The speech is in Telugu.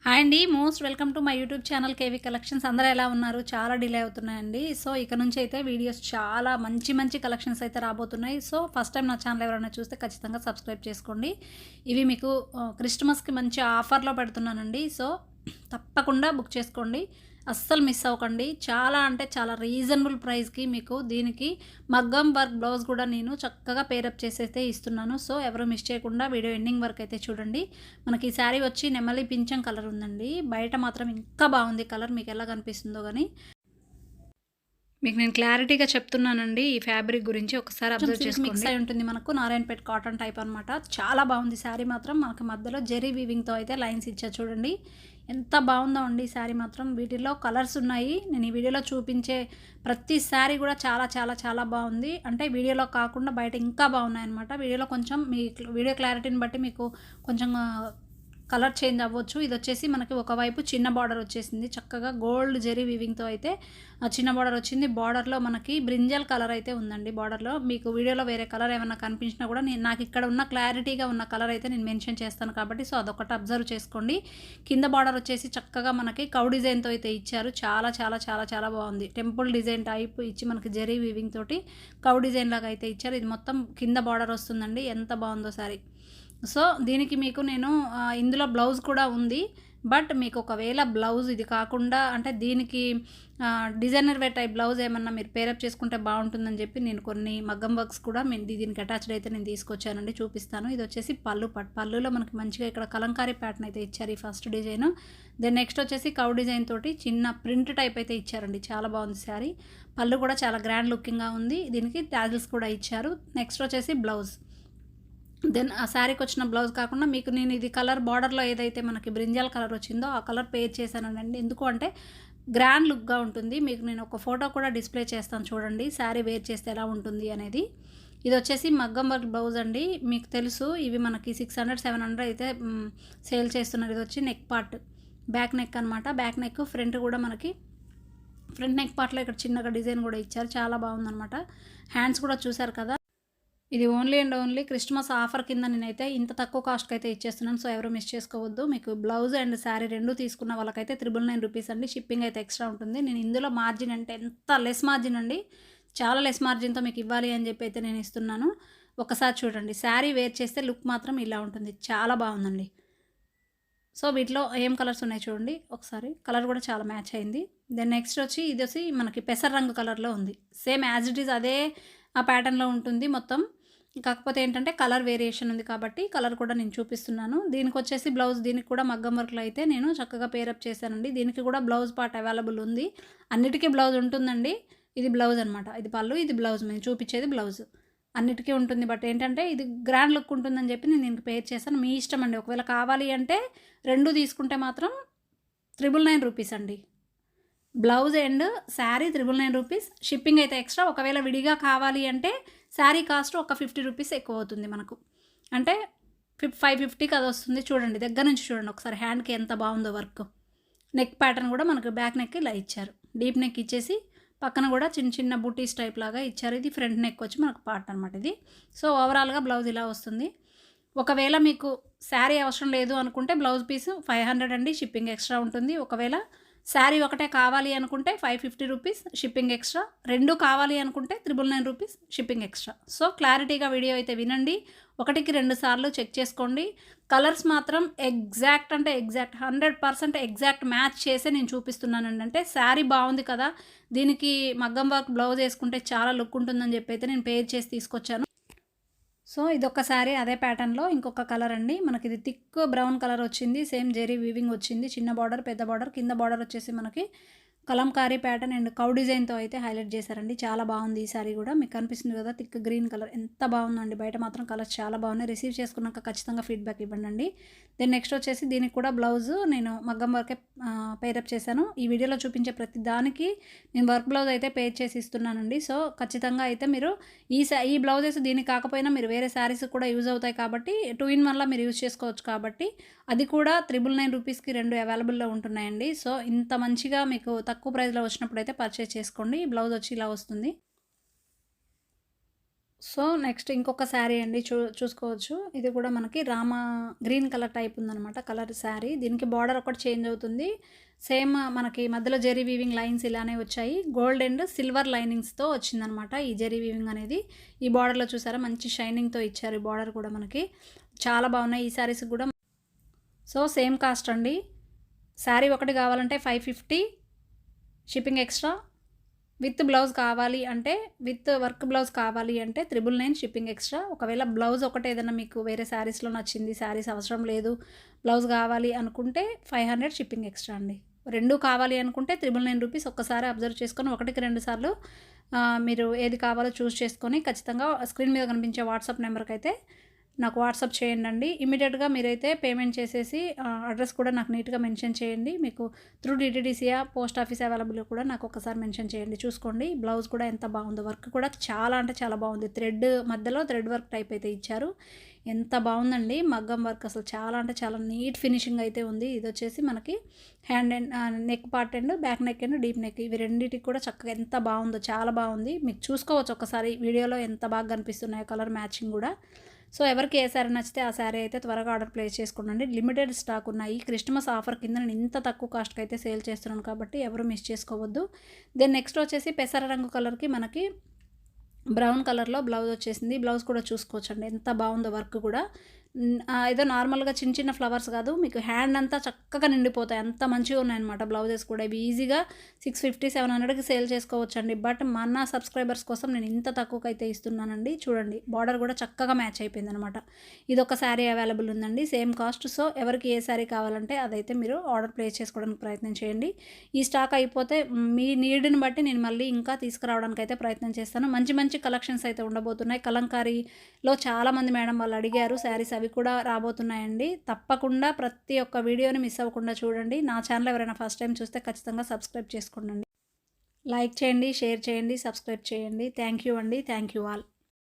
హాయ్ అండి. Most welcome to my YouTube channel KV collections. అందరూ ఎలా ఉన్నారు? చాలా డిలే అవుతున్నాయండి. సో, ఇక నుంచి అయితే వీడియోస్ చాలా మంచి మంచి కలెక్షన్స్ అయితే రాబోతున్నాయి. సో, ఫస్ట్ టైం నా ఛానల్ ఎవరైనా చూస్తే ఖచ్చితంగా సబ్స్క్రైబ్ చేసుకోండి. ఇవి మీకు క్రిస్టమస్‌కి మంచి ఆఫర్‌లో పెడుతున్నానండి. సో, తప్పకుండా బుక్ చేసుకోండి. అస్సలు మిస్ అవ్వకండి. చాలా అంటే చాలా రీజనబుల్ ప్రైస్‌కి మీకు దీనికి మగ్గం వర్క్ బ్లౌజ్ కూడా నేను చక్కగా పేరప్ చేసైతే ఇస్తున్నాను. సో, ఎవరు మిస్ చేయకుండా వీడియో ఎండింగ్ వరకు అయితే చూడండి. మనకి ఈ శారీ వచ్చి నెమలి పింఛం కలర్ ఉందండి. బయట మాత్రం ఇంకా బాగుంది కలర్. మీకు ఎలా కనిపిస్తుందో గానీ మీకు నేను క్లారిటీగా చెప్తున్నానండి. ఈ ఫ్యాబ్రిక్ గురించి ఒకసారి అబ్జర్వ్ చేసుకోండి. మిక్స్ అయి ఉంటుంది మనకు నారాయణపేట్ కాటన్ టైప్ అనమాట. చాలా బాగుంది శారీ మాత్రం. మనకు మధ్యలో జెరీ వీవింగ్తో అయితే లైన్స్ ఇచ్చారు చూడండి. ఎంత బాగుందో అండి ఈ శారీ మాత్రం. వీటిల్లో కలర్స్ ఉన్నాయి. నేను ఈ వీడియోలో చూపించే ప్రతి శారీ కూడా చాలా చాలా చాలా బాగుంది. అంటే వీడియోలో కాకుండా బయట ఇంకా బాగున్నాయి అనమాట. వీడియోలో కొంచెం మీ వీడియో క్లారిటీని బట్టి మీకు కొంచెం కలర్ చేంజ్ అవ్వచ్చు. ఇది వచ్చేసి మనకి ఒకవైపు చిన్న బార్డర్ వచ్చేసింది. చక్కగా గోల్డ్ జెరీ వీవింగ్తో అయితే చిన్న బార్డర్ వచ్చింది. బార్డర్లో మనకి బ్రింజల్ కలర్ అయితే ఉందండి. బార్డర్లో మీకు వీడియోలో వేరే కలర్ ఏమైనా కనిపించినా కూడా నాకు ఇక్కడ ఉన్న క్లారిటీగా ఉన్న కలర్ అయితే నేను మెన్షన్ చేస్తాను కాబట్టి సో అదొకటి అబ్జర్వ్ చేసుకోండి. కింద బార్డర్ వచ్చేసి చక్కగా మనకి కౌ డిజైన్తో అయితే ఇచ్చారు. చాలా చాలా చాలా చాలా బాగుంది. టెంపుల్ డిజైన్ టైప్ ఇచ్చి మనకి జెరీ వీవింగ్ తోటి కౌ డిజైన్ లాగా అయితే ఇచ్చారు. ఇది మొత్తం కింద బార్డర్ వస్తుందండి. ఎంత బాగుందో సారీ. సో దీనికి మీకు నేను ఇందులో బ్లౌజ్ కూడా ఉంది. బట్ మీకు ఒకవేళ బ్లౌజ్ ఇది కాకుండా అంటే దీనికి డిజైనర్ వేర్ టైప్ బ్లౌజ్ ఏమన్నా మీరు పేరప్ చేసుకుంటే బాగుంటుందని చెప్పి నేను కొన్ని మగ్గం వర్క్స్ కూడా దీనికి అటాచ్డ్ అయితే నేను తీసుకొచ్చానండి. చూపిస్తాను. ఇది వచ్చేసి పళ్ళులో మనకి మంచిగా ఇక్కడ కలంకారీ ప్యాటర్న్ అయితే ఇచ్చారు ఈ ఫస్ట్ డిజైన్. దెన్ నెక్స్ట్ వచ్చేసి కౌ డిజైన్ తోటి చిన్న ప్రింట్ టైప్ అయితే ఇచ్చారండి. చాలా బాగుంది శారీ. పళ్ళు కూడా చాలా గ్రాండ్ లుకింగ్గా ఉంది. దీనికి టాజిల్స్ కూడా ఇచ్చారు. నెక్స్ట్ వచ్చేసి బ్లౌజ్. దెన్ ఆ శారీకి వచ్చిన బ్లౌజ్ కాకుండా మీకు నేను ఇది కలర్ బార్డర్లో ఏదైతే మనకి బ్రింజాల్ కలర్ వచ్చిందో ఆ కలర్ పేర్ చేశానండి. ఎందుకు అంటే గ్రాండ్ లుక్గా ఉంటుంది. మీకు నేను ఒక ఫోటో కూడా డిస్ప్లే చేస్తాను చూడండి శారీ వేర్ చేస్తే ఎలా ఉంటుంది అనేది. ఇది వచ్చేసి మగ్గం వర్క్ బ్లౌజ్ అండి. మీకు తెలుసు ఇవి మనకి 600 700 అయితే సేల్ చేస్తున్నారు. ఇది వచ్చి నెక్ పార్ట్ బ్యాక్ నెక్ అనమాట. బ్యాక్ నెక్ ఫ్రంట్ కూడా మనకి ఫ్రంట్ నెక్ పార్ట్లో ఇక్కడ చిన్నగా డిజైన్ కూడా ఇచ్చారు. చాలా బాగుందనమాట. హ్యాండ్స్ కూడా చూసారు కదా. ఇది only and only Christmas offer కింద నేనైతే ఇంత తక్కువ కాస్ట్కి అయితే ఇచ్చేస్తున్నాను. సో ఎవరు మిస్ చేసుకోవద్దు. మీకు బ్లౌజ్ అండ్ శారీ రెండు తీసుకున్న వాళ్ళకైతే 999 రూపీస్ అండి. షిప్పింగ్ అయితే ఎక్స్ట్రా ఉంటుంది. నేను ఇందులో మార్జిన్ అంటే ఎంత లెస్ మార్జిన్ అండి. చాలా లెస్ మార్జిన్తో మీకు ఇవ్వాలి అని చెప్పి అయితే నేను ఇస్తున్నాను. ఒకసారి చూడండి. శారీ వేర్ చేస్తే లుక్ మాత్రం ఇలా ఉంటుంది. చాలా బాగుందండి. సో వీటిలో ఏం కలర్స్ ఉన్నాయి చూడండి ఒకసారి. కలర్ కూడా చాలా మ్యాచ్ అయింది. దెన్ నెక్స్ట్ వచ్చి ఇది వచ్చి మనకి పెసర రంగు కలర్లో ఉంది. సేమ్ యాజ్ ఇట్ ఈజ్ అదే ఆ ప్యాటర్న్లో ఉంటుంది మొత్తం. కాకపోతే ఏంటంటే కలర్ వేరియేషన్ ఉంది కాబట్టి కలర్ కూడా నేను చూపిస్తున్నాను. దీనికి వచ్చేసి బ్లౌజ్ దీనికి కూడా మగ్గం వర్క్లో అయితే నేను చక్కగా పేరప్ చేశానండి. దీనికి కూడా బ్లౌజ్ పార్ట్ అవైలబుల్ ఉంది. అన్నిటికీ బ్లౌజ్ ఉంటుందండి. ఇది బ్లౌజ్ అనమాట. ఇది పళ్ళు, ఇది బ్లౌజ్. నేను చూపించేది బ్లౌజ్. అన్నిటికీ ఉంటుంది. బట్ ఏంటంటే ఇది గ్రాండ్ లుక్ ఉంటుందని చెప్పి నేను దీనికి పేర్ చేశాను. మీ ఇష్టం అండి. ఒకవేళ కావాలి అంటే రెండు తీసుకుంటే మాత్రం 999 రూపీస్ అండి. Blouse and sari 999 rupees. Shipping అయితే ఎక్స్ట్రా. ఒకవేళ విడిగా కావాలి అంటే శారీ కాస్ట్ ఒక 50 రూపీస్ ఎక్కువ అవుతుంది మనకు. అంటే 550కి అది వస్తుంది. చూడండి దగ్గర నుంచి చూడండి ఒకసారి. హ్యాండ్కి ఎంత బాగుందో వర్క్. నెక్ ప్యాటర్న్ కూడా మనకు బ్యాక్ నెక్ ఇలా ఇచ్చారు. డీప్ నెక్ ఇచ్చేసి పక్కన కూడా చిన్న చిన్న బూటీస్ టైప్ లాగా ఇచ్చారు. ఇది ఫ్రంట్ నెక్ వచ్చి మనకు పార్ట్ అనమాట ఇది. సో ఓవరాల్గా బ్లౌజ్ ఇలా వస్తుంది. ఒకవేళ మీకు శారీ అవసరం లేదు అనుకుంటే బ్లౌజ్ పీస్ 500 అండి. షిప్పింగ్ ఎక్స్ట్రా ఉంటుంది. ఒకవేళ శారీ ఒకటే కావాలి అనుకుంటే 550 రూపీస్ షిప్పింగ్ ఎక్స్ట్రా. రెండు కావాలి అనుకుంటే 999 రూపీస్ షిప్పింగ్ ఎక్స్ట్రా. సో క్లారిటీగా వీడియో అయితే వినండి. ఒకటికి 2 సార్లు చెక్ చేసుకోండి. కలర్స్ మాత్రం ఎగ్జాక్ట్ అంటే ఎగ్జాక్ట్ 100% ఎగ్జాక్ట్ మ్యాచ్ చేసే నేను చూపిస్తున్నానండి. అంటే శారీ బాగుంది కదా, దీనికి మగ్గం వర్క్ బ్లౌజ్ వేసుకుంటే చాలా లుక్ ఉంటుందని చెప్పి అయితే నేను పేర్ చేసి తీసుకొచ్చాను. సో ఇదొక శారీ అదే ప్యాటర్న్లో ఇంకొక కలర్ అండి. మనకి ఇది థిక్ బ్రౌన్ కలర్ వచ్చింది. సేమ్ జెరీ వీవింగ్ వచ్చింది. చిన్న బార్డర్ పెద్ద బార్డర్. కింద బార్డర్ వచ్చేసి మనకి కలంకారీ ప్యాటర్న్ అండ్ కౌ డిజైన్తో అయితే హైలైట్ చేశారండి. చాలా బాగుంది ఈ సారీ కూడా. మీకు కనిపిస్తుంది కదా థిక్ గ్రీన్ కలర్. ఎంత బాగుందండి. బయట మాత్రం కలర్స్ చాలా బాగున్నాయి. రిసీవ్ చేసుకున్నాక ఖచ్చితంగా ఫీడ్బ్యాక్ ఇవ్వండి. దెన్ నెక్స్ట్ వచ్చేసి దీనికి కూడా బ్లౌజ్ నేను మగ్గం వర్కే పేరప్ చేశాను. ఈ వీడియోలో చూపించే ప్రతి దానికి నేను వర్క్ బ్లౌజ్ అయితే పేర్ చేసి ఇస్తున్నానండి. సో ఖచ్చితంగా అయితే మీరు ఈ బ్లౌజెస్ దీనికి కాకపోయినా మీరు వేరే శారీస్ కూడా యూజ్ అవుతాయి కాబట్టి 2 in 1లా మీరు యూజ్ చేసుకోవచ్చు కాబట్టి అది కూడా 999 రూపీస్కి రెండు అవైలబుల్లో ఉంటున్నాయండి. సో ఇంత మంచిగా మీకు తక్కువ ప్రైస్లో వచ్చినప్పుడు అయితే పర్చేస్ చేసుకోండి. బ్లౌజ్ వచ్చి ఇలా వస్తుంది. సో, నెక్స్ట్ ఇంకొక శారీ అండి చూసుకోవచ్చు. ఇది కూడా మనకి గ్రీన్ కలర్ టైప్ ఉందనమాట కలర్ శారీ. దీనికి బార్డర్ ఒకటి చేంజ్ అవుతుంది. సేమ్ మనకి మధ్యలో జెరీ వీవింగ్ లైన్స్ ఇలానే వచ్చాయి. గోల్డ్ అండ్ సిల్వర్ లైనింగ్స్‌తో వచ్చిందనమాట ఈ జెరీ వీవింగ్ అనేది. ఈ బార్డర్‌లో చూసారా మంచి షైనింగ్‌తో ఇచ్చారు. ఈ బార్డర్ కూడా మనకి చాలా బాగున్నాయి. ఈ శారీస్‌కి కూడా సో, సేమ్ కాస్ట్ అండి. శారీ ఒకటి కావాలంటే 550 షిప్పింగ్ ఎక్స్ట్రా. విత్ బ్లౌజ్ కావాలి అంటే విత్ వర్క్ బ్లౌజ్ కావాలి అంటే 999 షిప్పింగ్ ఎక్స్ట్రా. ఒకవేళ బ్లౌజ్ ఒకటి ఏదైనా మీకు వేరే శారీస్లో నచ్చింది, శారీస్ అవసరం లేదు, బ్లౌజ్ కావాలి అనుకుంటే 500 షిప్పింగ్ ఎక్స్ట్రా అండి. రెండు కావాలి అనుకుంటే 999 రూపీస్. ఒక్కసారి అబ్జర్వ్ చేసుకొని ఒకటికి 2 సార్లు మీరు ఏది కావాలో చూస్ చేసుకొని ఖచ్చితంగా స్క్రీన్ మీద కనిపించే వాట్సాప్ నెంబర్కి అయితే నాకు వాట్సాప్ చేయండి. ఇమీడియట్గా మీరైతే పేమెంట్ చేసేసి అడ్రస్ కూడా నాకు నీట్గా మెన్షన్ చేయండి. మీకు త్రూ డిటీడీసీయా పోస్ట్ ఆఫీస్ అవైలబుల్ కూడా నాకు ఒకసారి మెన్షన్ చేయండి. చూసుకోండి బ్లౌజ్ కూడా ఎంత బాగుందో. వర్క్ కూడా చాలా అంటే చాలా బాగుంది. మధ్యలో థ్రెడ్ వర్క్ టైప్ అయితే ఇచ్చారు. ఎంత బాగుందండి మగ్గం వర్క్. అసలు చాలా అంటే చాలా నీట్ ఫినిషింగ్ అయితే ఉంది. ఇది వచ్చేసి మనకి hand and neck part and back neck and deep neck ఇవి రెండింటికి కూడా చక్కగా ఎంత బాగుందో, చాలా బాగుంది. మీకు చూసుకోవచ్చు ఒకసారి వీడియోలో ఎంత బాగా కనిపిస్తున్నాయో కలర్ మ్యాచింగ్ కూడా. సో, ఎవరికి ఏ శారీ నచ్చితే ఆ శారీ అయితే త్వరగా ఆర్డర్ ప్లేస్ చేసుకోండి. లిమిటెడ్ స్టాక్ ఉన్నాయి. క్రిస్మస్ ఆఫర్ కింద నేను ఇంత తక్కువ కాస్ట్కి అయితే సేల్ చేస్తున్నాను కాబట్టి ఎవరు మిస్ చేసుకోవద్దు. దెన్ నెక్స్ట్ వచ్చేసి పెసర రంగు కలర్కి మనకి బ్రౌన్ కలర్లో బ్లౌజ్ వచ్చేసింది. బ్లౌజ్ కూడా చూసుకోవచ్చండి ఎంత బాగుందో. వర్క్ కూడా ఏదో నార్మల్గా చిన్న చిన్న ఫ్లవర్స్ కాదు, మీకు హ్యాండ్ అంతా చక్కగా నిండిపోతాయి. అంత మంచిగా ఉన్నాయన్నమాట బ్లౌజెస్ కూడా. ఇవి ఈజీగా 650 700కి సేల్ చేసుకోవచ్చండి. బట్ మన సబ్స్క్రైబర్స్ కోసం నేను ఇంత తక్కువకి అయితే ఇస్తున్నానండి. చూడండి బార్డర్ కూడా చక్కగా మ్యాచ్ అయిపోయింది అనమాట. ఇది ఒక శారీ అవైలబుల్ ఉందండి, సేమ్ కాస్ట్. సో, ఎవరికి ఏ శారీ కావాలంటే అదైతే మీరు ఆర్డర్ ప్లేస్ చేసుకోవడానికి ప్రయత్నం చేయండి. ఈ స్టాక్ అయిపోతే మీ నీడ్ని బట్టి నేను మళ్ళీ ఇంకా తీసుకురావడానికి అయితే ప్రయత్నం చేస్తాను. మంచి మంచి కలెక్షన్స్ అయితే ఉండబోతున్నాయి. కలంకారీలో చాలామంది మేడం వాళ్ళు అడిగారు శారీస్, అవి కూడా రాబోతున్నాయండి. తప్పకుండా ప్రతి ఒక్క వీడియోని మిస్ అవ్వకుండా చూడండి. నా ఛానల్ ఎవరైనా ఫస్ట్ టైం చూస్తే ఖచ్చితంగా సబ్స్క్రైబ్ చేసుకోండి. లైక్ చేయండి, షేర్ చేయండి, సబ్స్క్రైబ్ చేయండి. థ్యాంక్ యూ అండి. Thank you all.